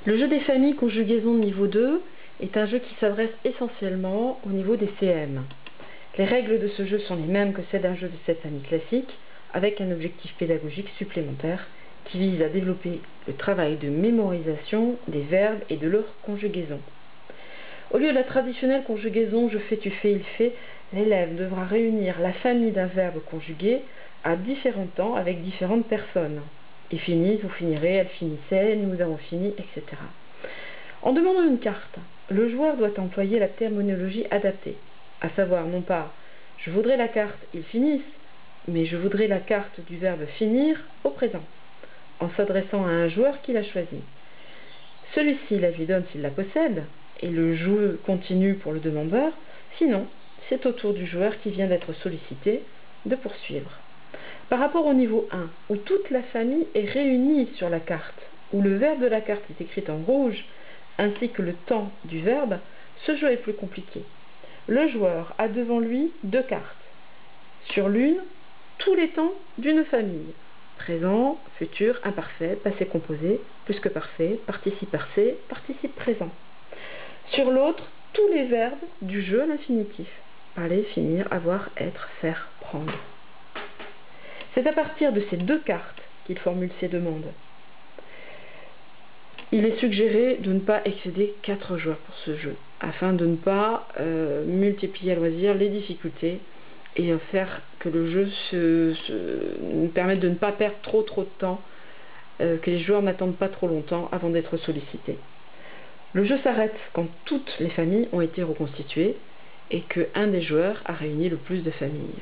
Le jeu des familles conjugaison niveau 2 est un jeu qui s'adresse essentiellement au niveau des CM. Les règles de ce jeu sont les mêmes que celles d'un jeu de cette famille classique, avec un objectif pédagogique supplémentaire qui vise à développer le travail de mémorisation des verbes et de leur conjugaison. Au lieu de la traditionnelle conjugaison je fais, tu fais, il fait, l'élève devra réunir la famille d'un verbe conjugué à différents temps avec différentes personnes. Ils finissent, vous finirez, elle finissait, nous avons fini, etc. En demandant une carte, le joueur doit employer la terminologie adaptée, à savoir non pas « je voudrais la carte, ils finissent », mais « je voudrais la carte du verbe finir au présent », en s'adressant à un joueur qui l'a choisi. Celui-ci la lui donne s'il la possède, et le jeu continue pour le demandeur, sinon c'est au tour du joueur qui vient d'être sollicité de poursuivre. Par rapport au niveau 1, où toute la famille est réunie sur la carte, où le verbe de la carte est écrit en rouge, ainsi que le temps du verbe, ce jeu est plus compliqué. Le joueur a devant lui deux cartes. Sur l'une, tous les temps d'une famille. Présent, futur, imparfait, passé composé, plus que parfait, participe passé, participe présent. Sur l'autre, tous les verbes du jeu à l'infinitif. Parler, finir, avoir, être, faire, prendre. C'est à partir de ces deux cartes qu'il formule ses demandes. Il est suggéré de ne pas excéder 4 joueurs pour ce jeu, afin de ne pas multiplier à loisir les difficultés et faire que le jeu nous permette de ne pas perdre trop de temps, que les joueurs n'attendent pas trop longtemps avant d'être sollicités. Le jeu s'arrête quand toutes les familles ont été reconstituées et qu'un des joueurs a réuni le plus de familles.